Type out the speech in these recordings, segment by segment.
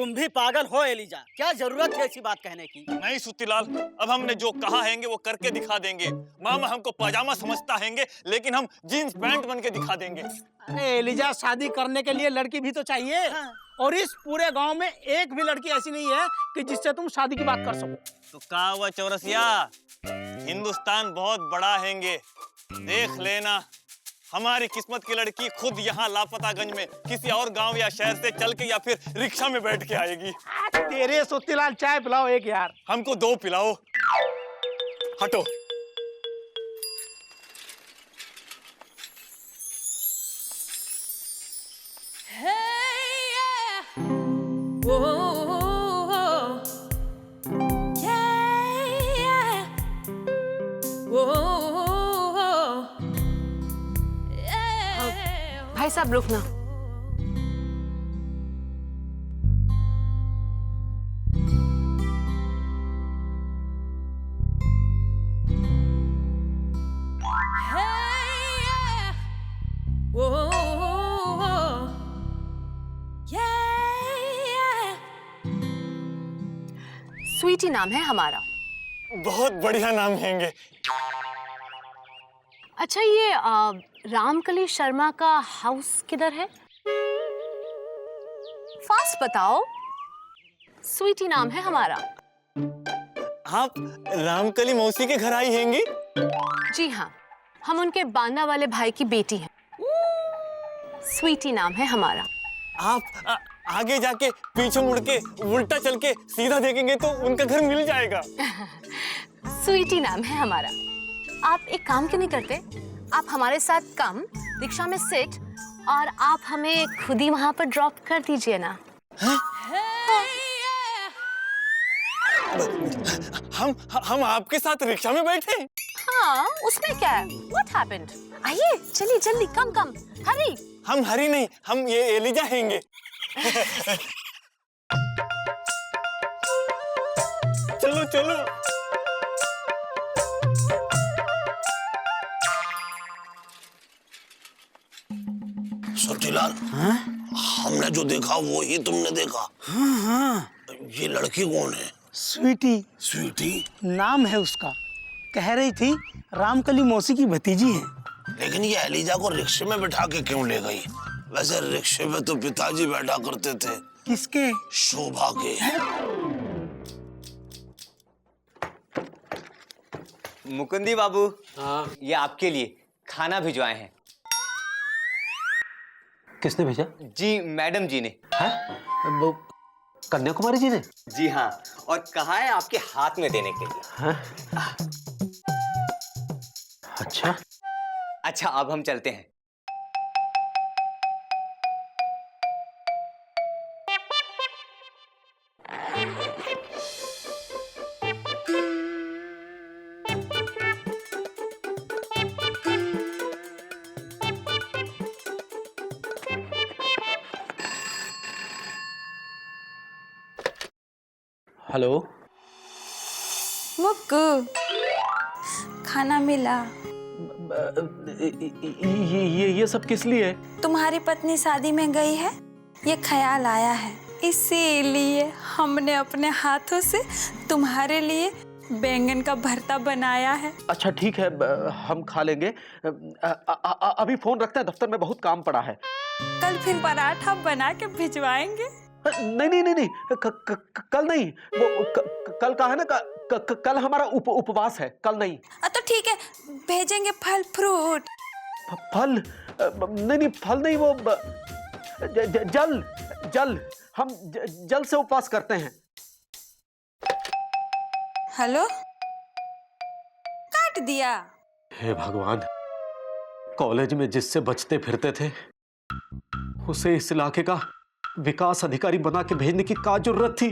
तुम भी पागल हो एलिजा, क्या जरूरत है ऐसी बात कहने की? नहीं सुत्तीलाल, अब हमने जो कहा हैंगे वो करके दिखा देंगे। मामा हमको पजामा समझता हैंगे, लेकिन हम जीन्स पैंट बन के दिखा देंगे। अरे एलिजा, शादी करने के लिए लड़की भी तो चाहिए। हाँ। और इस पूरे गांव में एक भी लड़की ऐसी नहीं है कि जिससे तुम शादी की बात कर सको। तो कहा हुआ चौरसिया, हिंदुस्तान बहुत बड़ा हैंगे, देख लेना। हमारी किस्मत की लड़की खुद यहाँ लापतागंज में किसी और गांव या शहर से चल के या फिर रिक्शा में बैठ के आएगी। तेरे सुत्तीलाल, चाय पिलाओ एक यार। हमको 2 पिलाओ। हटो। भाई साहब रुकना। स्वीटी नाम है हमारा। बहुत बढ़िया नाम हैंगे। अच्छा, ये रामकली शर्मा का हाउस किधर है? फास्ट बताओ। स्वीटी नाम है हमारा। आप रामकली मौसी के घर आई हैंगी? जी हाँ, हम उनके बांदा वाले भाई की बेटी हैं। स्वीटी नाम है हमारा। आप आगे जाके पीछे मुड़ के उल्टा चल के सीधा देखेंगे तो उनका घर मिल जाएगा। स्वीटी नाम है हमारा। आप एक काम क्यों नहीं करते? आप हमारे साथ कम, रिक्शा में सिट और आप हमें खुद ही वहां पर ड्रॉप कर दीजिए ना। हम आपके साथ रिक्शा में बैठे? हाँ, उसमें क्या है? What happened? आइए, चलिए जल्दी, कम, हरी। हम हरी नहीं, हम ये एलिजा हैंगे। चलो चलो। सुत्तीलाल, हमने जो देखा वो ही तुमने देखा? हाँ, ये लड़की कौन है? स्वीटी स्वीटी? नाम है उसका। कह रही थी रामकली मौसी की भतीजी है। लेकिन ये एलिजा को रिक्शे में बिठा के क्यों ले गई? वैसे रिक्शे में तो पिताजी बैठा करते थे। किसके? शोभा के। मुकुंदी बाबू, ये आपके लिए खाना भिजवाए हैं। किसने भेजा? जी, मैडम जी ने। हैं? वो कन्याकुमारी जी ने? जी हाँ, और कहा है आपके हाथ में देने के लिए। हैं? अच्छा। अच्छा, अब हम चलते हैं। हेलो। मुक्कू, खाना मिला? ये सब किस लिए? तुम्हारी पत्नी शादी में गई है, ये ख्याल आया है, इसीलिए हमने अपने हाथों से तुम्हारे लिए बैंगन का भरता बनाया है। अच्छा ठीक है, हम खा लेंगे। अभी फोन रखते हैं, दफ्तर में बहुत काम पड़ा है। कल फिर पराठा बना के भिजवाएंगे। नहीं, कल नहीं। वो कल का है ना, कल हमारा उपवास है, कल नहीं। तो ठीक है, भेजेंगे फल फ्रूट। फल? नहीं, फल नहीं, वो जल। हम जल से उपवास करते हैं। हेलो, काट दिया। हे भगवान, कॉलेज में जिससे बचते फिरते थे उसे इस इलाके का विकास अधिकारी बना के भेजने की क्या जरूरत थी?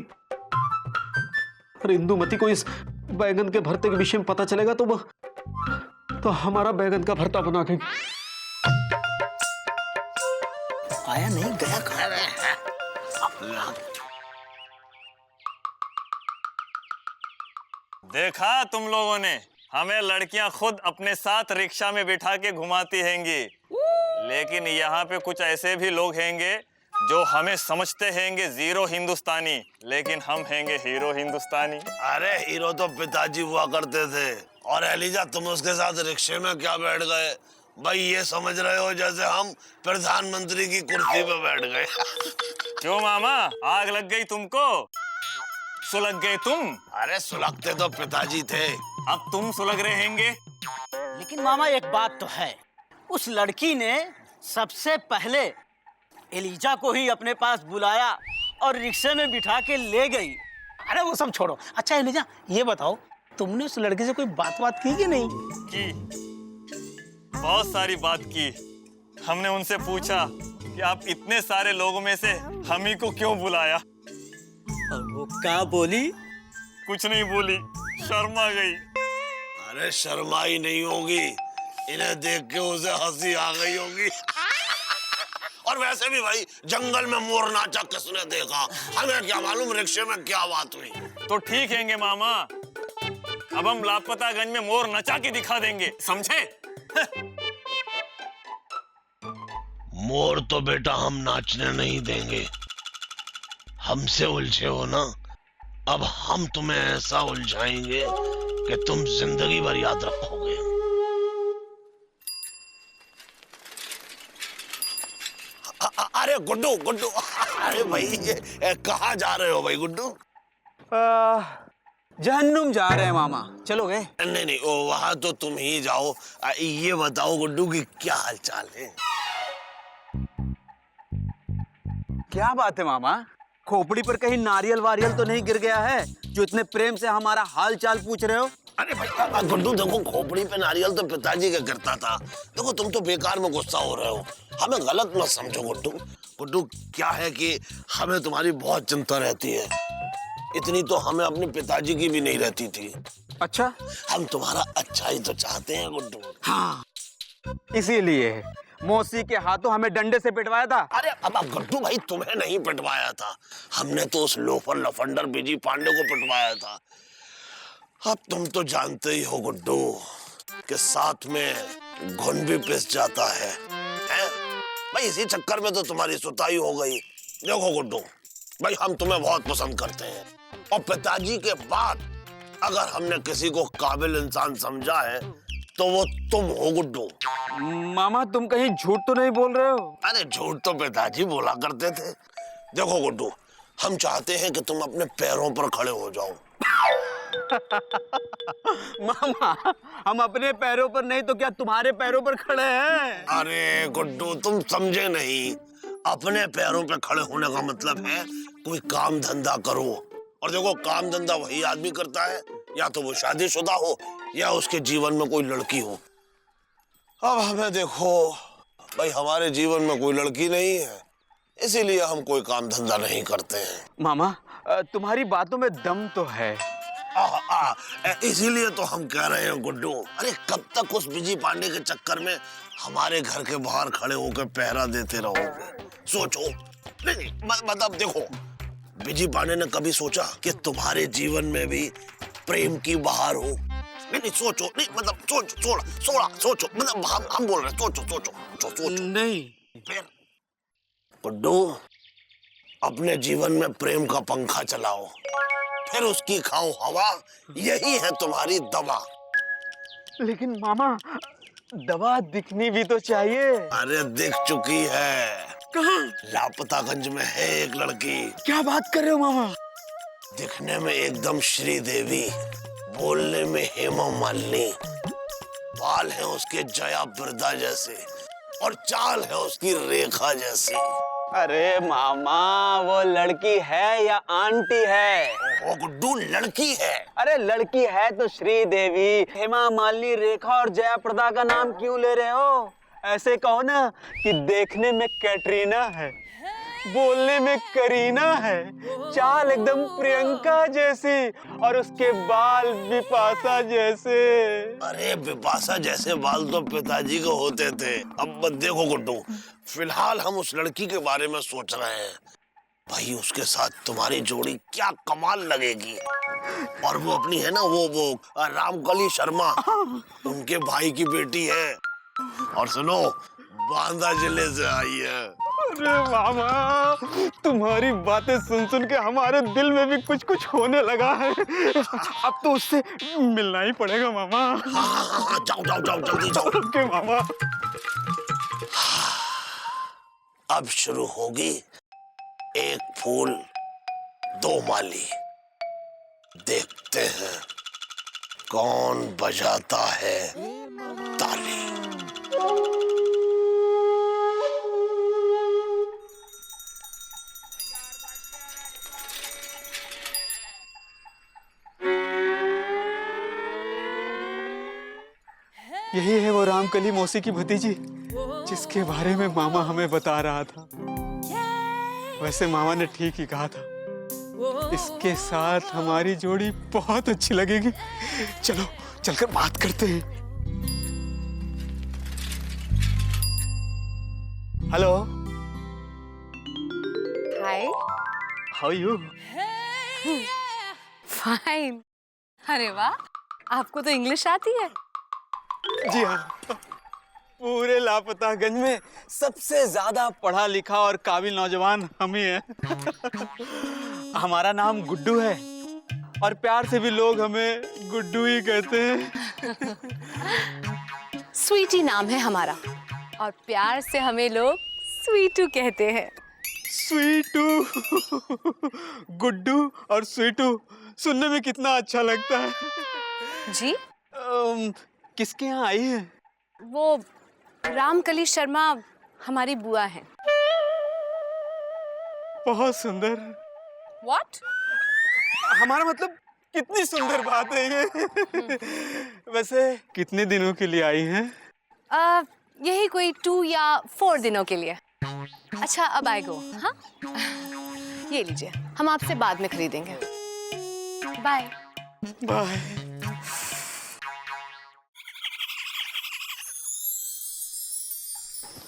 और इंदुमती को इस बैगन के भरते के विषय में पता चलेगा तो हमारा बैगन का भरता बना के आया नहीं गया कहाँ रहे हैं? देखा तुम लोगों ने, हमें लड़कियां खुद अपने साथ रिक्शा में बिठा के घुमाती हैंगी। लेकिन यहाँ पे कुछ ऐसे भी लोग हैंगे जो हमें समझते हैंगे जीरो हिंदुस्तानी, लेकिन हम हैंगे हीरो हिंदुस्तानी। अरे हीरो तो पिताजी हुआ करते थे। और एलिजा, तुम उसके साथ रिक्शे में क्या बैठ गए? भाई ये समझ रहे हो जैसे हम प्रधानमंत्री की कुर्सी पे बैठ गए। क्यों मामा, आग लग गई तुमको? सुलग गए तुम? अरे सुलगते तो पिताजी थे। अब तुम सुलग रहे हैंगे। लेकिन मामा एक बात तो है, उस लड़की ने सबसे पहले एलिजा को ही अपने पास बुलाया और रिक्शे में बिठा के ले गई। अरे वो सब छोड़ो। अच्छा एलिजा, ये बताओ तुमने उस लड़के से कोई बात की कि नहीं? की बहुत सारी बात की। हमने उनसे पूछा कि आप इतने सारे लोगों में से हम ही को क्यों बुलाया। और वो क्या बोली? कुछ नहीं बोली, शर्मा गई। अरे शर्माई नहीं होगी, इन्हें देख के उसे हंसी आ गई होगी। और वैसे भी भाई, जंगल में मोर नाचा किसने देखा? हमें क्या मालूम रिक्शे में क्या बात हुई। तो ठीक हैंगे मामा, अब हम लापतागंज में मोर नचा के दिखा देंगे, समझे? मोर तो बेटा हम नाचने नहीं देंगे। हमसे उलझे हो ना, अब हम तुम्हें ऐसा उलझाएंगे कि तुम जिंदगी भर याद रखोगे। अरे गुड्डू गुड्डू, अरे भाई कहाँ जा रहे हो भाई गुड्डू? जहन्नुम जा रहे हैं मामा, चलोगे? नहीं नहीं, वहां तो तुम ही जाओ। ये बताओ गुड्डू की क्या हाल चाल है? क्या बात है मामा, खोपड़ी पर कहीं नारियल वारियल तो नहीं गिर गया है जो इतने प्रेम से हमारा हाल चाल पूछ रहे हो? अरे भाई गुड्डू देखो, खोपड़ी पे नारियल तो पिताजी का गिरता था। देखो तुम तो बेकार में गुस्सा हो रहे हो, हमें गलत मत समझो गुड्डू। गुड्डू क्या है कि हमें तुम्हारी बहुत चिंता रहती है। इतनी तो हमें अपने पिताजी की भी नहीं रहती थी। अच्छा, हम तुम्हारा अच्छा ही तो चाहते हैं गुड्डू। हाँ, इसीलिए मौसी के हाथों हमें डंडे से पिटवाया था। अरे अब गुड्डू भाई, तुम्हें नहीं पिटवाया था, हमने तो उस लोफर लफंडर बीजी पांडे को पिटवाया था। अब तुम तो जानते ही हो गुड्डू कि साथ में घुन भी पिस जाता है, हैं? भाई इसी चक्कर में तो तुम्हारी सुताई हो गई। देखो गुड्डू भाई, हम तुम्हें बहुत पसंद करते हैं और पिताजी के बाद अगर हमने किसी को काबिल इंसान समझा है तो वो तुम हो गुड्डू। मामा तुम कहीं झूठ तो नहीं बोल रहे हो? अरे झूठ तो पिताजी बोला करते थे। देखो गुड्डू, हम चाहते हैं कि तुम अपने पैरों पर खड़े हो जाओ। मामा हम अपने पैरों पर नहीं तो क्या तुम्हारे पैरों पर खड़े हैं? अरे गुड्डू तुम समझे नहीं, अपने पैरों पर खड़े होने का मतलब है कोई काम धंधा करो। और देखो काम धंधा वही आदमी करता है, या तो वो शादीशुदा हो या उसके जीवन में कोई लड़की हो। अब हमें देखो भाई, हमारे जीवन में कोई लड़की नहीं है, इसीलिए हम कोई काम धंधा नहीं करते हैं। मामा तुम्हारी बातों में दम तो है। इसीलिए तो हम कह रहे हैं गुड्डू, अरे कब तक उस बिजी पांडे के चक्कर में हमारे घर के बाहर खड़े होकर पहरा देते रहोगे? सोचो। नहीं मतलब देखो, बिजी पांडे ने कभी सोचा कि तुम्हारे जीवन में भी प्रेम की बहार हो? नहीं सोचो, नहीं मतलब सोचो, मतलब हम बोल रहे हैं, सोचो। नहीं फिर गुड्डू, अपने जीवन में प्रेम का पंखा चलाओ, फिर उसकी खाओ हवा, यही है तुम्हारी दवा। लेकिन मामा दवा दिखनी भी तो चाहिए। अरे दिख चुकी है। कहाँ? लापतागंज में है एक लड़की। क्या बात कर रहे हो मामा? दिखने में एकदम श्रीदेवी, बोलने में हेमा मालिनी, बाल है उसके जया प्रदा जैसे और चाल है उसकी रेखा जैसी। अरे मामा वो लड़की है या आंटी है? ओ गुड्डू, लड़की है। अरे लड़की है तो श्रीदेवी, हेमा मालिनी, रेखा और जया प्रदा का नाम क्यों ले रहे हो? ऐसे कहो ना कि देखने में कैटरीना है, बोलने में करीना है, चाल एकदम प्रियंका जैसी और उसके बाल बिपाशा जैसे। अरे बिपाशा जैसे बाल तो पिताजी को होते थे। अब देखो गुड्डू, फिलहाल हम उस लड़की के बारे में सोच रहे हैं। भाई उसके साथ तुम्हारी जोड़ी क्या कमाल लगेगी। और वो अपनी है ना वो रामकली शर्मा, उनके भाई की बेटी है। और सुनो, बांदा जिले से आई है। अरे मामा, तुम्हारी बातें सुन सुन के हमारे दिल में भी कुछ कुछ होने लगा है। अब तो उससे मिलना ही पड़ेगा मामा। हाँ, जाओ जाओ जाओ, जल्दी जाओ। ओके मामा। अब शुरू होगी एक फूल दो माली। देखते हैं कौन बजाता है ताली। यही है वो रामकली मौसी की भतीजी जिसके बारे में मामा हमें बता रहा था। वैसे मामा ने ठीक ही कहा था, इसके साथ हमारी जोड़ी बहुत अच्छी लगेगी। चलो चलकर बात करते हैं। Hello, hi. How you? Fine. अरे वाह, आपको तो इंग्लिश आती है। जी हाँ, पूरे लापतागंज में सबसे ज्यादा पढ़ा लिखा और काबिल नौजवान हम ही हैं। हमारा नाम गुड्डू है और प्यार से भी लोग हमें गुड्डू ही कहते हैं। स्वीटी नाम है हमारा और प्यार से हमें लोग स्वीटू कहते हैं। स्वीटू। गुड्डू और स्वीटू सुनने में कितना अच्छा लगता है। जी, किसके यहाँ आई है? वो रामकली शर्मा हमारी बुआ हैं। बहुत सुंदर। What? हमारा मतलब कितनी सुंदर बात है ये। वैसे कितने दिनों के लिए आई हैं? यही कोई 2 या 4 दिनों के लिए। अच्छा, अब आई गो। हाँ, ये लीजिए, हम आपसे बाद में खरीदेंगे। बाय। बाय।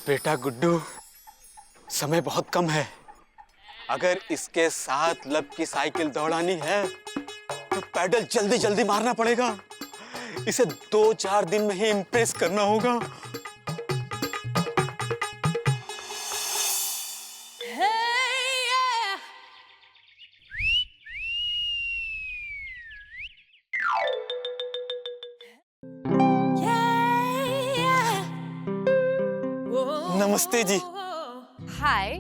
बेटा गुड्डू, समय बहुत कम है। अगर इसके साथ लब की साइकिल दौड़ानी है तो पैडल जल्दी जल्दी मारना पड़ेगा। इसे 2-4 दिन में ही इम्प्रेस करना होगा। नमस्ते जी। हाय,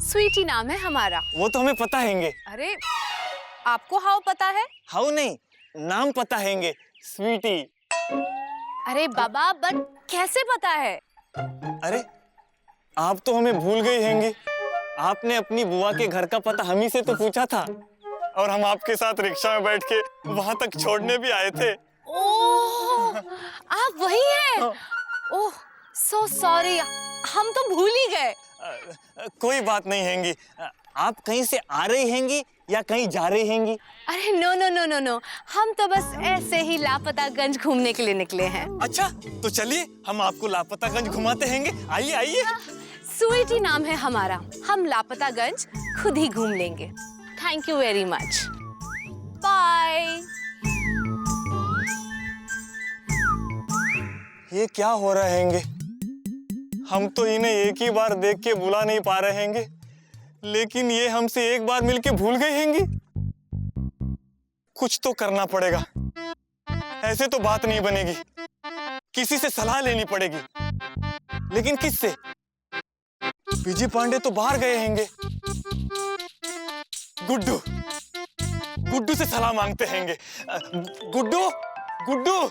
स्वीटी नाम है हमारा। वो तो हमें पता हैंगे। अरे, आपको हाउ पता है? हाउ नहीं, नाम पता हैंगे, स्वीटी। अरे बाबा, बट कैसे पता है? अरे, आप तो हमें भूल गई हैंगे। आपने अपनी बुआ के घर का पता हम ही से तो पूछा था और हम आपके साथ रिक्शा में बैठ के वहां तक छोड़ने भी आए थे। ओह, आप वही हैं? ओह, सो सॉरी, हम तो भूल ही गए। कोई बात नहीं हैंगी। आप कहीं से आ रही हैंगी या कहीं जा रही हैंगी? अरे no no no no no, हम तो बस ऐसे ही लापतागंज घूमने के लिए निकले हैं। अच्छा, तो चलिए हम आपको लापतागंज घुमाते हैंगे। आइए आइए। स्वीटी नाम है हमारा, हम लापतागंज खुद ही घूम लेंगे। Thank you very much. Bye. ये क्या हो रहा हैंगे? हम तो इन्हें एक ही बार देख के बुला नहीं पा रहे हैंगे, लेकिन ये हमसे एक बार मिलके भूल गए हैंगे। कुछ तो करना पड़ेगा, ऐसे तो बात नहीं बनेगी। किसी से सलाह लेनी पड़ेगी, लेकिन किससे? बीजी पांडे तो बाहर गए हैंगे। गुड्डू, गुड्डू से सलाह मांगते हैंगे। गुड्डू, गुड्डू।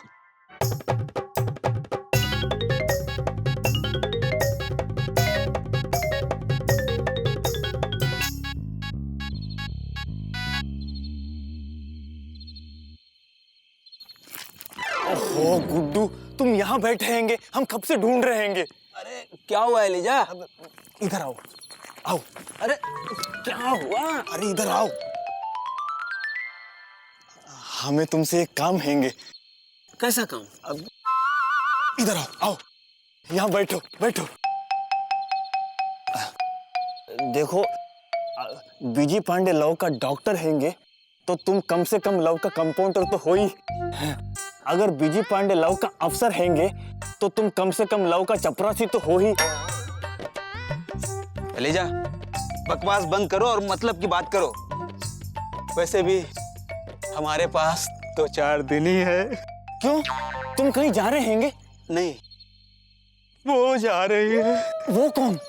ओहो गुड्डू, तुम यहाँ बैठे हैंगे, हम कब से ढूंढ रहे हैंगे। अरे क्या हुआ एलिजा? इधर आओ, आओ। अरे क्या हुआ? अरे इधर आओ, हमें तुमसे एक काम हैंगे। कैसा काम? अब इधर आओ, आओ, यहाँ बैठो बैठो। देखो, बीजी पांडे लव का डॉक्टर हैंगे, तो तुम कम से कम लव का कंपाउंडर तो हो ही। अगर बीजी पांडे लव का अफसर हैंगे, तो तुम कम से कम लव का चपरासी तो हो ही। एलिजा, बकवास बंद करो और मतलब की बात करो। वैसे भी हमारे पास तो 4 दिन ही है। क्यों, तुम कहीं जा रहे हैंगे? नहीं, वो जा रही है। वो कौन?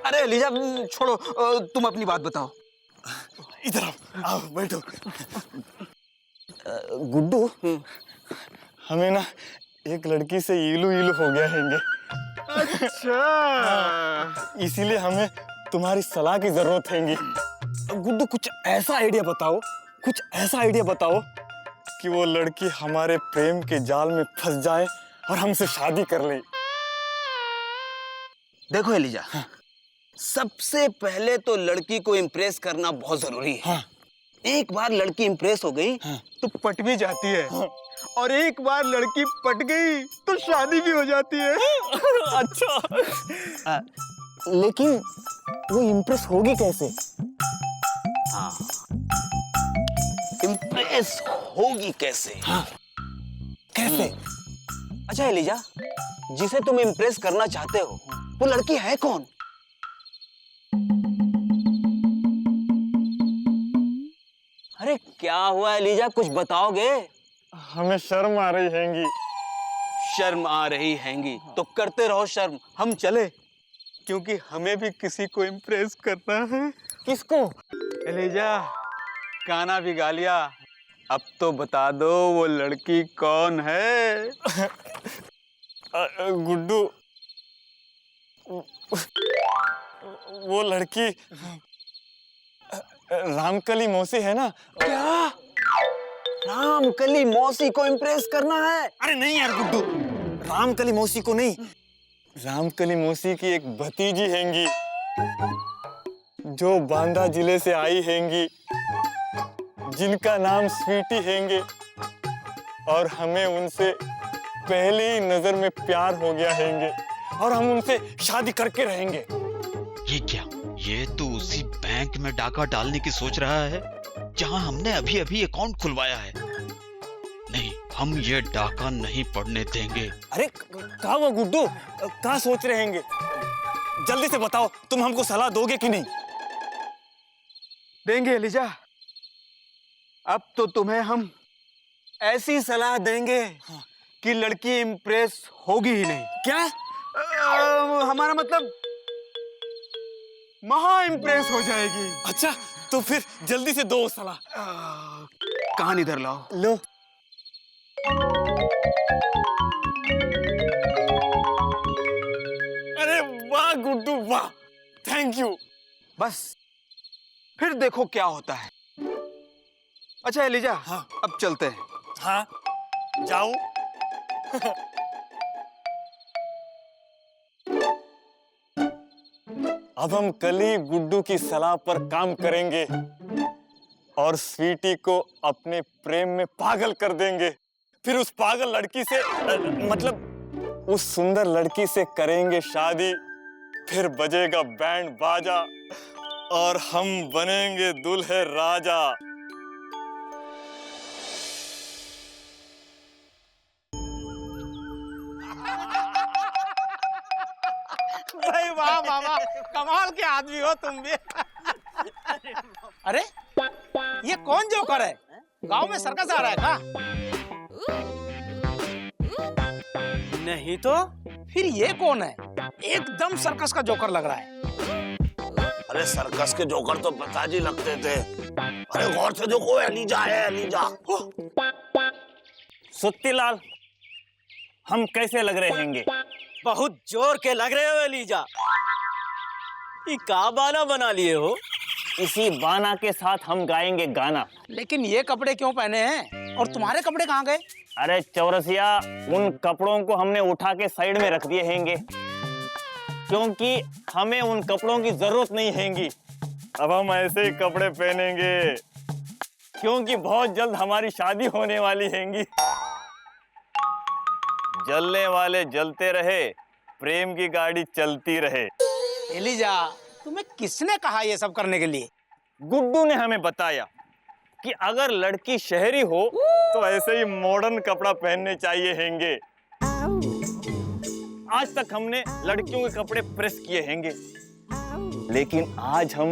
अरे एलिजा छोड़ो, तुम अपनी बात बताओ। इधर आओ, बैठो। गुड्डू, हमें ना एक लड़की से इलू इलू हो गया हैंगे। अच्छा, इसीलिए हमें तुम्हारी सलाह की जरूरत हैगी। गुड्डू, कुछ ऐसा आइडिया बताओ, कुछ ऐसा आइडिया बताओ कि वो लड़की हमारे प्रेम के जाल में फंस जाए और हमसे शादी कर ले। देखो एलिजा, सबसे पहले तो लड़की को इम्प्रेस करना बहुत जरूरी है। एक बार लड़की इम्प्रेस हो गई तो पट भी जाती है, और एक बार लड़की पट गई तो शादी भी हो जाती है। अच्छा, लेकिन वो इम्प्रेस होगी कैसे? इम्प्रेस होगी कैसे? कैसे? अच्छा एलिजा, जिसे तुम इम्प्रेस करना चाहते हो वो लड़की है कौन? अरे क्या हुआ एलिजा, कुछ बताओगे? हमें शर्म आ रही हैगी। शर्म आ रही हैंगी तो करते रहो शर्म, हम चले, क्योंकि हमें भी किसी को इम्प्रेस करना है। किसको? एलिजा, गाना भी गा लिया, अब तो बता दो वो लड़की कौन है? गुड्डू, वो लड़की रामकली मौसी है ना? क्या रामकली मौसी को इम्प्रेस करना है? अरे नहीं यार गुड्डू, रामकली मौसी को नहीं, रामकली मौसी की एक भतीजी हैंगी जो बांदा जिले से आई हैंगी, जिनका नाम स्वीटी हैंगे, और हमें उनसे पहली ही नजर में प्यार हो गया हैंगे और हम उनसे शादी करके रहेंगे। ये क्या, ये तो उसी बैंक में डाका डालने की सोच रहा है जहां हमने अभी अभी अकाउंट खुलवाया है। नहीं, हम ये डाका नहीं पड़ने देंगे। अरे कहा वो गुड्डू, क्या सोच रहे हैंगे? जल्दी से बताओ, तुम हमको सलाह दोगे कि नहीं? देंगे एलिजा, अब तो तुम्हें हम ऐसी सलाह देंगे कि लड़की इम्प्रेस होगी ही नहीं। क्या? हमारा मतलब महा इम्प्रेस हो जाएगी। अच्छा, तो फिर जल्दी से दो सलाह। कहानी इधर लाओ। लो। अरे वाह गुड्डू वाह, थैंक यू। बस फिर देखो क्या होता है। अच्छा एलिजा, हाँ। अब चलते हैं। हाँ, जाओ। अब हम कल ही गुड्डू की सलाह पर काम करेंगे और स्वीटी को अपने प्रेम में पागल कर देंगे। फिर उस पागल लड़की से मतलब उस सुंदर लड़की से करेंगे शादी। फिर बजेगा बैंड बाजा और हम बनेंगे दूल्हे राजा। भाई वाह मामा, कमाल के आदमी हो तुम भी। अरे ये कौन जोकर है? गांव में सर्कस आ रहा है क्या? नहीं तो फिर ये कौन है? एकदम सर्कस का जोकर लग रहा है। अरे सर्कस के जोकर तो पिताजी लगते थे। अरे गौर से देखो, एलिजा है, एलिजा। सुत्तीलाल, हम कैसे लग रहे हैंगे? बहुत जोर के लग रहे हो एलिजा। ये का बाना बना लिए हो? इसी बाना के साथ हम गाएंगे गाना। लेकिन ये कपड़े क्यों पहने हैं और तुम्हारे कपड़े कहाँ गए? अरे चौरसिया, उन कपड़ों को हमने उठा के साइड में रख दिए हैंगे क्योंकि हमें उन कपड़ों की जरूरत नहीं हैगी। अब हम ऐसे ही कपड़े पहनेंगे क्योंकि बहुत जल्द हमारी शादी होने वाली हैगी। जलने वाले जलते रहे, प्रेम की गाड़ी चलती रहे। एलिजा, तुम्हें किसने कहा ये सब करने के लिए? गुड्डू ने हमें बताया कि अगर लड़की शहरी हो तो ऐसे ही मॉडर्न कपड़ा पहनने चाहिए हैंगे। आज तक हमने लड़कियों के कपड़े प्रेस किए हैंगे लेकिन आज हम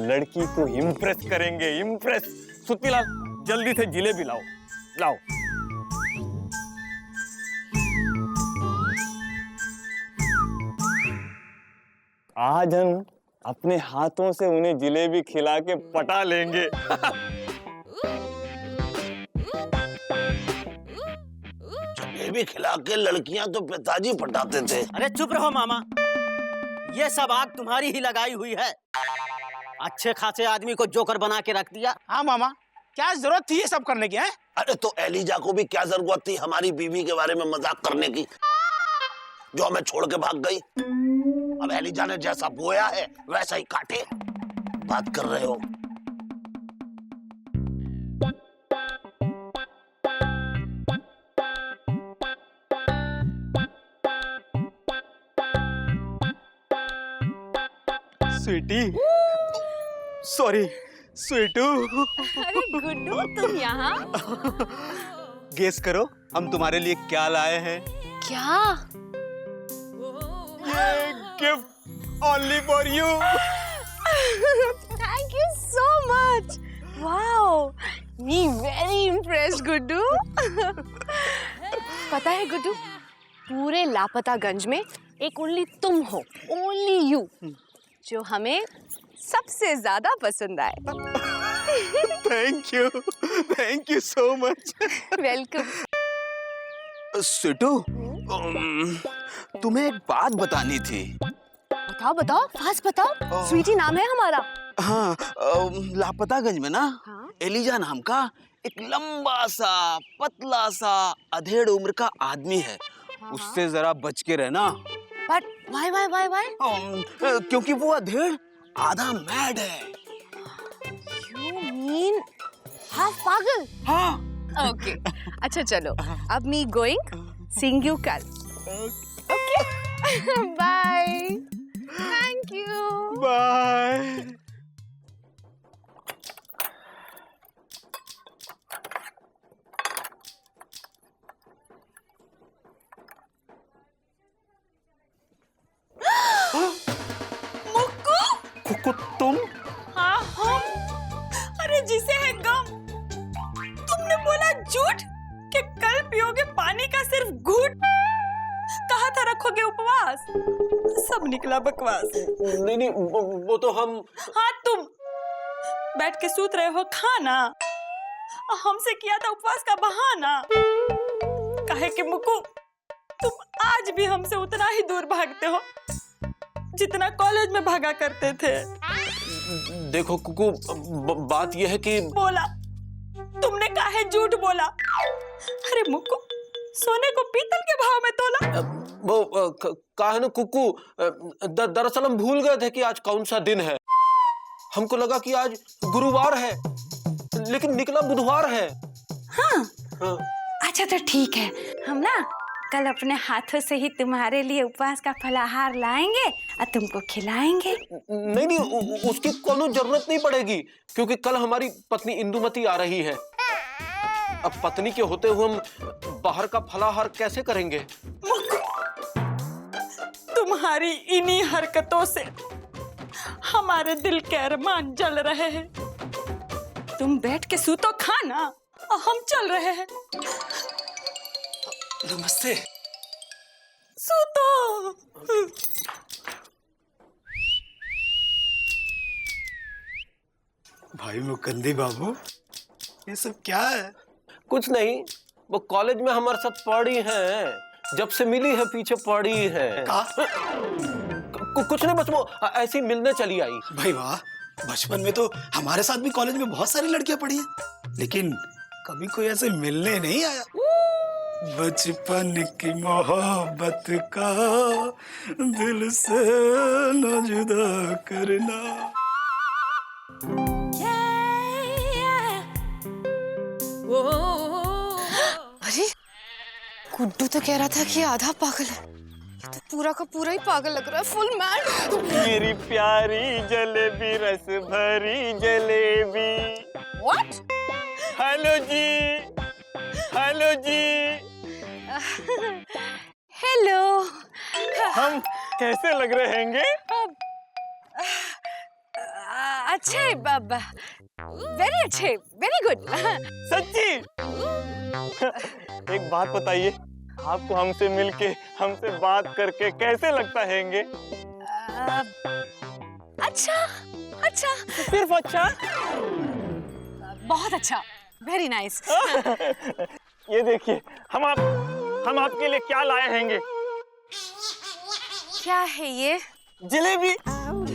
लड़की को इम्प्रेस करेंगे, इम्प्रेस। सुत्तीलाल, जल्दी से जिलेबी लाओ, लाओ। आज हम अपने हाथों से उन्हें जिलेबी खिला के पटा लेंगे। जलेबी खिला के लड़कियां तो पिताजी पटाते थे। अरे चुप रहो मामा, ये सब आग तुम्हारी ही लगाई हुई है। अच्छे खासे आदमी को जोकर बना के रख दिया। हाँ मामा, क्या जरूरत थी ये सब करने की? है अरे तो एलिजा को भी क्या जरूरत थी हमारी बीवी के बारे में मजाक करने की, जो हमें छोड़ के भाग गई। अब एलिजा ने जैसा बोया है वैसा ही काटे। बात कर रहे हो? स्वीटी, सॉरी स्वीटू। अरे गुड्डू, तुम यहाँ? गेस करो हम तुम्हारे लिए क्या लाए हैं। क्या? ये gift only for you. Thank you so much. Wow, me very impressed Guddu. पता है गुड्डू, पूरे लापतागंज में एक ओनली तुम हो, ओनली यू, जो हमें सबसे ज्यादा पसंद आए। Thank you so much. Welcome. स्वीटू, तुम्हें एक बात बतानी थी। बताओ बताओ, फास्ट बताओ। स्वीटी नाम है हमारा। हाँ, लापतागंज में ना हाँ? एलिजा नाम का एक लंबा सा पतला सा अधेड़ उम्र का आदमी है। उससे जरा बच के रहना। But why? क्योंकि वो अधेड़ आधा मैड है। You mean half पागल? हाँ। ओके, अच्छा चलो, अब मी गोइंग, सीइंग यू कल। Okay, bye. Thank you. Bye. Mukku, तुम? हाँ हम। अरे जिसे है गम, तुमने बोला झूठ कि कल पियोगे पानी का सिर्फ घूंट। कहा था रखोगे उपवास, सब निकला बकवास। नहीं, वो तो हम। हाँ तुम बैठ के सूत रहे हो खाना, हमसे किया था उपवास का बहाना। कहे कि मुक्कू, तुम आज भी हमसे उतना ही दूर भागते हो जितना कॉलेज में भागा करते थे। देखो कुकू, बात यह है कि बोला, तुमने काहे झूठ बोला? अरे मुक्कू, सोने को पीतल के भाव में तोला। वो कहा है ना कुकू, दरअसल हम भूल गए थे कि आज कौन सा दिन है। हमको लगा कि आज गुरुवार है, लेकिन निकला बुधवार है। हाँ? हाँ। अच्छा तो ठीक है, हम ना कल अपने हाथों से ही तुम्हारे लिए उपवास का फलाहार लाएंगे और तुमको खिलाएंगे। नहीं, उसकी कोनो जरूरत नहीं पड़ेगी, क्योंकि कल हमारी पत्नी इंदुमती आ रही है। अब पत्नी के होते हुए हम बाहर का फलाहार कैसे करेंगे? तुम्हारी इन्हीं हरकतों से हमारे दिल के अरमान जल रहे हैं। तुम बैठ के सूतो खाना और हम चल रहे हैं। नमस्ते। सूतो। भाई मुकंदी बाबू, ये सब क्या है? कुछ नहीं, वो कॉलेज में हमारे साथ पढ़ी है, जब से मिली है पीछे पड़ी है। कुछ नहीं, बस वो ऐसी मिलने चली आई। भाई वाह, बचपन में तो हमारे साथ भी कॉलेज में बहुत सारी लड़कियां पढ़ी हैं, लेकिन कभी कोई ऐसे मिलने नहीं आया। बचपन की मोहब्बत का दिल से न जुदा करना। अरे गुड्डू तो कह रहा था कि आधा पागल है, ये तो पूरा का पूरा ही पागल लग रहा है, फुल मैड। मेरी प्यारी जलेबी, रस भरी जलेबी। What? हेलो जी, हेलो जी। हेलो। हम कैसे लग रहे हैंगे? अच्छे, वेरी अच्छे, वेरी गुड। सच्ची? एक बात बताइए, आपको हमसे मिलके, हमसे बात करके कैसे लगता हैंगे? अच्छा, अच्छा, सिर्फ अच्छा? बहुत अच्छा, वेरी नाइस। ये देखिए, हम आपके लिए क्या लाए हैंगे? क्या है ये? जलेबी,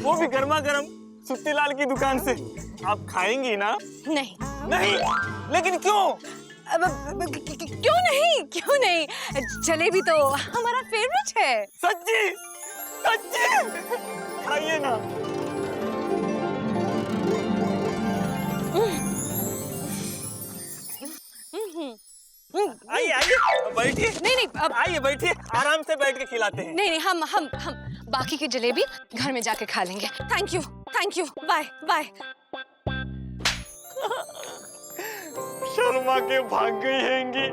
वो भी गर्मा गर्म, सुट्टीलाल की दुकान से। आप खाएंगी ना? नहीं। नहीं? लेकिन क्यों? क्यों नहीं? क्यों नहीं? जलेबी तो हमारा फेवरेट है। सच्ची? सच्ची? खाइए ना। आइए आइए, बैठिए। नहीं, अब आइए बैठिए, आराम से बैठ के खिलाते हैं। नहीं, हम बाकी की जलेबी घर में जाके खा लेंगे। Thank you, bye bye. Sharma के भाग गई हैंगी।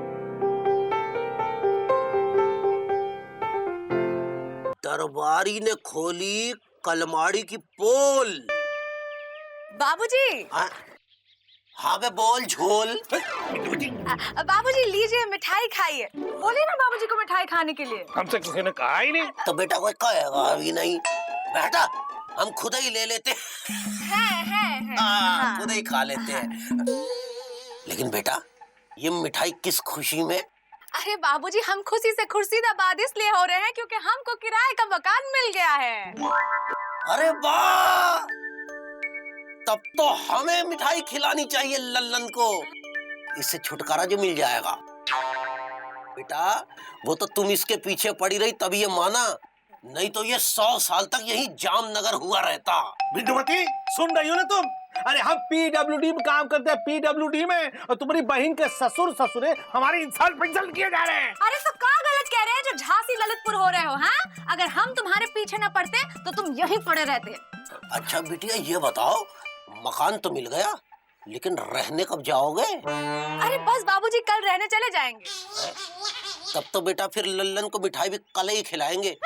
दरबारी ने खोली कलमाड़ी की पोल। बाबूजी, हाँ बे बोल झोल। बाबूजी लीजिए, मिठाई खाइए। बोलिए ना बाबूजी को मिठाई खाने के लिए। हमसे किसी ने कहा ही नहीं। तो बेटा कोई कहेगा अभी नहीं, बेटा हम खुद ही ले लेते है। खुद ही खा लेते हैं। लेकिन बेटा ये मिठाई किस खुशी में? अरे बाबूजी, हम खुशी से खुर्शीदाबाद इसलिए हो रहे हैं क्योंकि हमको किराए का मकान मिल गया है। अरे वाह, तब तो हमें मिठाई खिलानी चाहिए लल्लन को, इससे छुटकारा जो मिल जाएगा। बेटा वो तो तुम इसके पीछे पड़ी रही तभी ये माना, नहीं तो ये 100 साल तक यही जामनगर हुआ रहता। बिंदुमती, सुन रही हो ना तुम? अरे हम पीडब्ल्यूडी में काम करते हैं, पीडब्ल्यूडी में, और तुम्हारी बहन के ससुर ससुरे हमारी इंसल्ट किए जा रहे हैं। अरे तो क्या गलत कह रहे हैं जो झांसी ललितपुर हो रहे हो? हाँ, अगर हम तुम्हारे पीछे न पड़ते तो तुम यहीं पड़े रहते। अच्छा बिटिया ये बताओ, मकान तो मिल गया लेकिन रहने कब जाओगे? अरे बस बाबूजी, कल रहने चले जाएंगे। तब तो बेटा फिर लल्लन को मिठाई भी कल ही खिलाएंगे,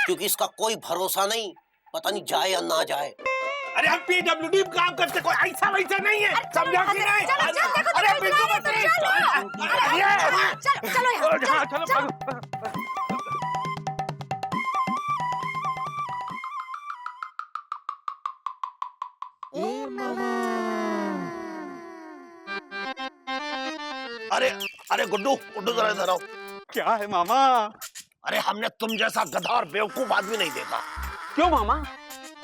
क्योंकि इसका कोई भरोसा नहीं, पता नहीं जाए या ना जाए। अरे हम पीडब्ल्यूडी में काम करते, कोई ऐसा वैसा नहीं है, समझा कि नहीं? अरे बिंदुमती, चलो। अरे गुड्डू जरा इधर आओ। क्या है मामा? अरे हमने तुम जैसा गधा और बेवकूफ आदमी नहीं देखा। क्यों मामा,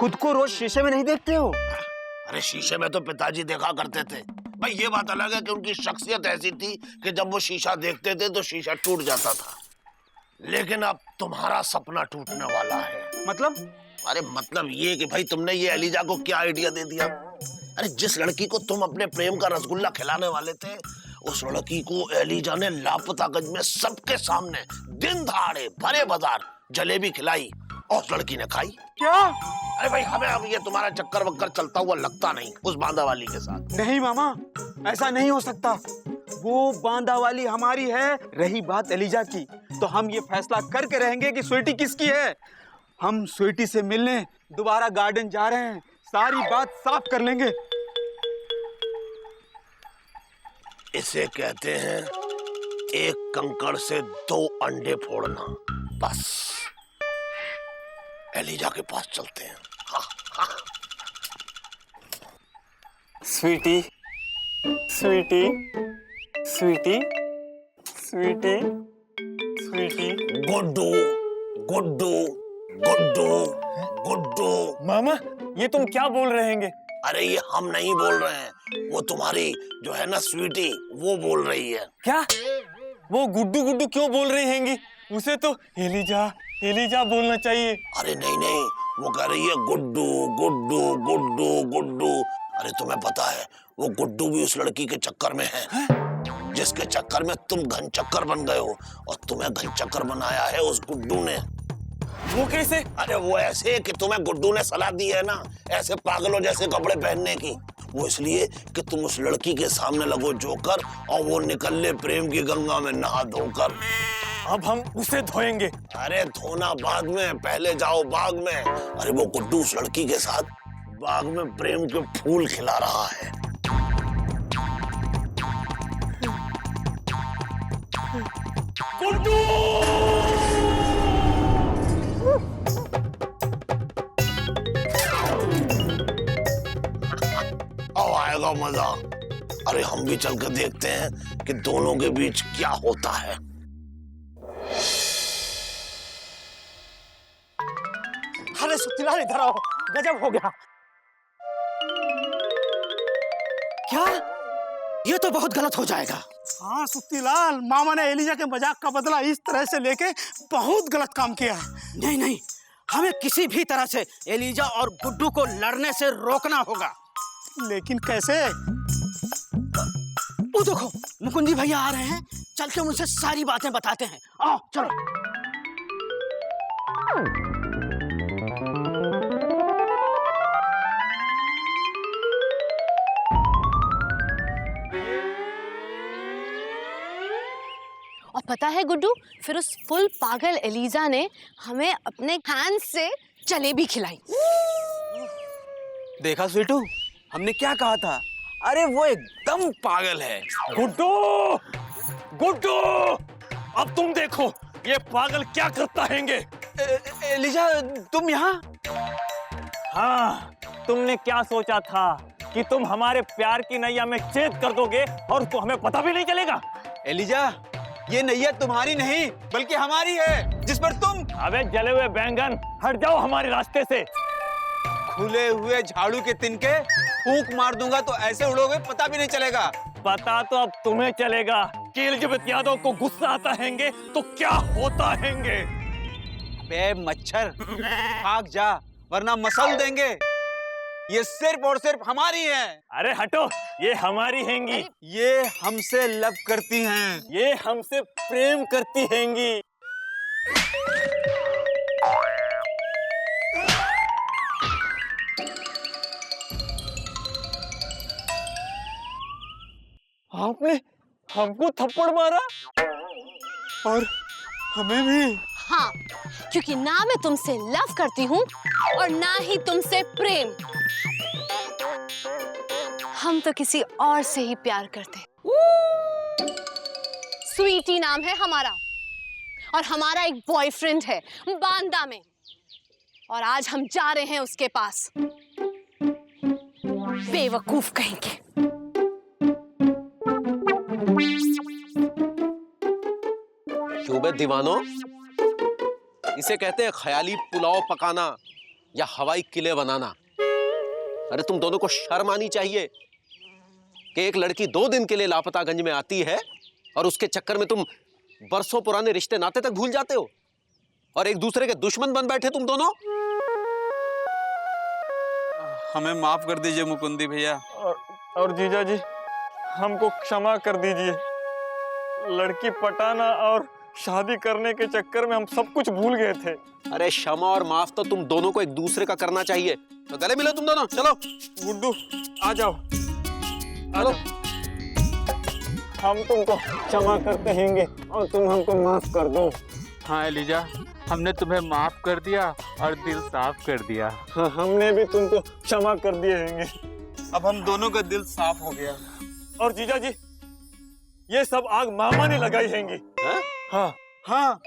खुद को रोज शीशे में नहीं देखते हो? अरे शीशे में तो पिताजी देखा करते थे भाई, ये बात अलग है कि उनकी शख्सियत ऐसी थी कि जब वो शीशा देखते थे तो शीशा टूट जाता था। लेकिन अब तुम्हारा सपना टूटने वाला है। मतलब? अरे मतलब ये कि भाई तुमने ये एलिजा को क्या आइडिया दे दिया। अरे जिस लड़की को तुम अपने प्रेम का रसगुल्ला खिलाने वाले थे, उस लड़की को एलिजा ने लापतागंज में सबके सामने दिन दहाड़े भरे बाजार जलेबी खिलाई और उस लड़की ने खाई। क्या? अरे भाई हमें अब ये तुम्हारा चक्कर वक्कर चलता हुआ लगता नहीं उस बांदा वाली के साथ। नहीं मामा, ऐसा नहीं हो सकता। वो बांदा वाली हमारी है। रही बात एलिजा की, तो हम ये फैसला करके रहेंगे कि स्वीटी किसकी है। हम स्वीटी से मिलने दोबारा गार्डन जा रहे हैं, सारी बात साफ कर लेंगे। इसे कहते हैं एक कंकड़ से 2 अंडे फोड़ना। बस एलिजा के पास चलते हैं। स्वीटी, स्वीटी, स्वीटी, स्वीटी, स्वीटी। गुड्डू गुड्डू गुड्डू गुड्डू। मामा ये तुम क्या बोल रहे हैंगे? अरे ये हम नहीं बोल रहे हैं, वो तुम्हारी जो है ना स्वीटी, वो बोल रही है। क्या? वो गुड्डू गुड्डू क्यों बोल रही हैंगी? उसे तो एलिजा एलिजा बोलना चाहिए। अरे नहीं नहीं, वो कह रही है गुड्डू गुड्डू गुड्डू गुड्डू। अरे तुम्हें पता है वो गुड्डू भी उस लड़की के चक्कर में है, जिसके चक्कर में तुम घन चक्कर बन गए हो, और तुम्हें घन चक्कर बनाया है उस गुड्डू ने। वो कैसे? अरे वो ऐसे कि तुम्हें गुड्डू ने सलाह दी है ना ऐसे पागलों जैसे कपड़े पहनने की, वो इसलिए कि तुम उस लड़की के सामने लगो जोकर और वो निकले प्रेम की गंगा में नहा धोकर। अब हम उसे धोएंगे। अरे धोना बाद में, पहले जाओ बाग में। अरे वो गुड्डू उस लड़की के साथ बाग में प्रेम के फूल खिला रहा है। गुड्डू! अब आएगा मजा। अरे हम भी चल कर देखते हैं कि दोनों के बीच क्या होता है। अरे सुखीलाल इधर आओ, गजब हो गया। क्या? ये तो बहुत गलत हो जाएगा। हाँ सुखीलाल, मामा ने एलिजा के मजाक का बदला इस तरह से लेके बहुत गलत काम किया है। नहीं नहीं, हमें किसी भी तरह से एलिजा और गुड्डू को लड़ने से रोकना होगा। लेकिन कैसे? वो देखो मुकुंदी भैया आ रहे हैं, चल के मुझसे सारी बातें बताते हैं। आओ चलो। और पता है गुड्डू, फिर उस फुल पागल एलिजा ने हमें अपने हैंड से जलेबी खिलाई। देखा स्वीटू, हमने क्या कहा था? अरे वो एकदम पागल है। गुड्डू, गुड्डू, अब तुम देखो ये पागल क्या करता हैंगे। एलिजा, तुम यहाँ? हाँ, तुमने क्या सोचा था कि तुम हमारे प्यार की नैया में छेद कर दोगे और तो हमें पता भी नहीं चलेगा? एलिजा, ये नैया तुम्हारी नहीं बल्कि हमारी है, जिस पर तुम। अबे जले हुए बैंगन, हट जाओ हमारे रास्ते से। खुले हुए झाड़ू के तिनके फूंक मार दूंगा तो ऐसे उड़ोगे पता भी नहीं चलेगा। पता तो अब तुम्हें चलेगा कि एलिजाबेथ यादव को गुस्सा आता हैंगे तो क्या होता हैंगे। बे मच्छर, भाग जा वरना मसल देंगे। ये सिर्फ और सिर्फ हमारी है। अरे हटो, ये हमारी हैंगी। ये हमसे लव करती हैं। ये हमसे प्रेम करती हैंगी। आपने हमको थप्पड़ मारा और हमें भी। हाँ, क्योंकि ना मैं तुमसे लव करती हूँ और ना ही तुमसे प्रेम। हम तो किसी और से ही प्यार करते हैं। स्वीटी नाम है हमारा और हमारा एक बॉयफ्रेंड है बांदा में, और आज हम जा रहे हैं उसके पास। बेवकूफ कहेंगे। क्यों बे दीवानो, इसे कहते हैं ख्याली पुलाव पकाना या हवाई किले बनाना। अरे तुम दोनों को शर्म आनी चाहिए कि एक लड़की 2 दिन के लिए लापतागंज में आती है और उसके चक्कर में तुम बरसों पुराने रिश्ते नाते तक भूल जाते हो और एक दूसरे के दुश्मन बन बैठे तुम दोनों। हमें माफ कर दीजिए मुकुंदी भैया। और जीजा जी, हमको क्षमा कर दीजिए। लड़की पटाना और शादी करने के चक्कर में हम सब कुछ भूल गए थे। अरे क्षमा और माफ तो तुम दोनों को एक दूसरे का करना चाहिए। तो गले मिलो तुम दोनों, चलो। गुड्डू आ जाओ, आ जाओ। हम तुमको क्षमा करते हैंगे और तुम हमको माफ कर दो। हाँ एलिजा, हमने तुम्हें माफ कर दिया और दिल साफ कर दिया। हाँ, हमने भी तुमको क्षमा कर दिए हैंगे। अब हम दोनों का दिल साफ हो गया। और जीजा जी, ये सब आग मामा ने लगाई हैंगी। हाँ हाँ,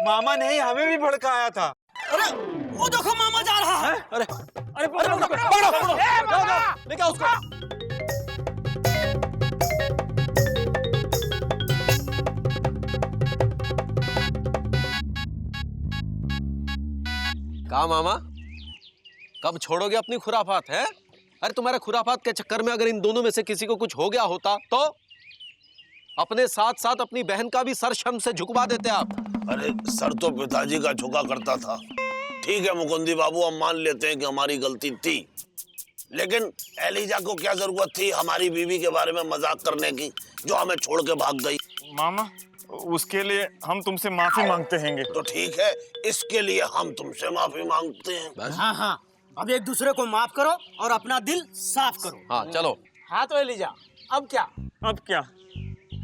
मामा ने ही हमें भी भड़काया था। अरे वो देखो मामा जा रहा है। अरे अरे पकड़ो, लेके आओ उसको। कहा मामा, कब छोड़ोगे अपनी खुराफात है? अरे तुम्हारे खुराफात के चक्कर में अगर इन दोनों में से किसी को कुछ हो गया होता तो अपने साथ साथ अपनी बहन का भी सर शर्म से झुकवा देते आप। अरे सर तो पिताजी का झुका करता था। ठीक है मुकुंदी बाबू, हम मान लेते हैं कि हमारी गलती थी, लेकिन एलिजा को क्या जरूरत थी हमारी बीवी के बारे में मजाक करने की, जो हमें छोड़ के भाग गई। मामा, उसके लिए हम तुमसे माफी मांगते हैंगे। तो ठीक है, इसके लिए हम तुमसे माफी मांगते हैं। हाँ हाँ, अब एक दूसरे को माफ करो और अपना दिल साफ करो। हाँ चलो। हाँ तो एलिजा, अब क्या? अब क्या,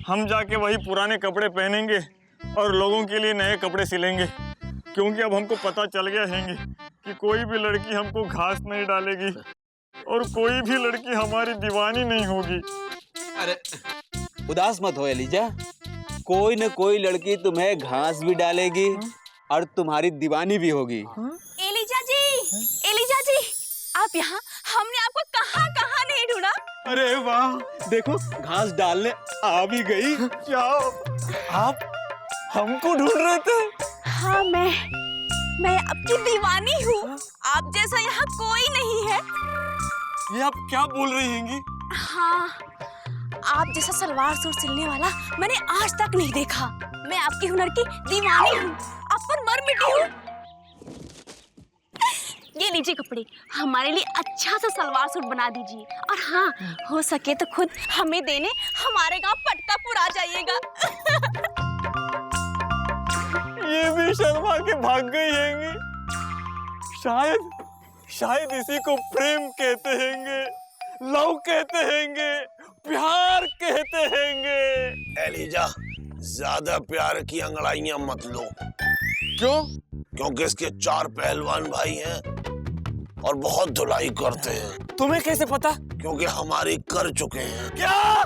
हम जाके वही पुराने कपड़े पहनेंगे और लोगों के लिए नए कपड़े सिलेंगे, क्योंकि अब हमको पता चल गया हैंगे कि कोई भी लड़की हमको घास नहीं डालेगी। और कोई भी लड़की हमारी दीवानी नहीं होगी। अरे उदास मत हो एलिजा, कोई न कोई लड़की तुम्हें घास भी डालेगी और तुम्हारी दीवानी भी होगी। एलिजा जी, आप यहाँ? हमने आपको कहाँ कहाँ नहीं ढूंढा। अरे वाह, देखो घास डालने आ भी गई। जाओ, आप हमको ढूंढ रहे थे? हाँ, मैं आपकी दीवानी हूँ। आप जैसा यहाँ कोई नहीं है। ये आप क्या बोल रही हैंगी? हाँ, आप जैसा सलवार सूट सिलने वाला मैंने आज तक नहीं देखा। मैं आपके हुनर की दीवानी हूँ, आप पर मर मिटी हूँ। ये लीजिए कपड़े, हमारे लिए अच्छा सा सलवार सूट बना दीजिए। और हाँ, हो सके तो खुद हमें देने हमारे गांव पटकापुर आ जाइएगा। ये भी शर्मा के भाग गई हैंगी। शायद इसी को प्रेम कहते हैंगे, लव कहते हैंगे, प्यार कहते हैंगे। एलिजा, ज्यादा प्यार की अंगड़ाइयां मत लो। क्यों? क्योंकि इसके 4 पहलवान भाई हैं और बहुत धुलाई करते हैं। तुम्हें कैसे पता? क्योंकि हमारी कर चुके हैं। क्या?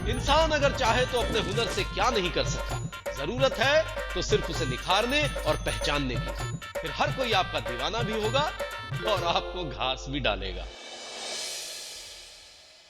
इंसान अगर चाहे तो अपने हुनर से क्या नहीं कर सकता। जरूरत है तो सिर्फ उसे निखारने और पहचानने की। फिर हर कोई आपका दीवाना भी होगा और आपको घास भी डालेगा।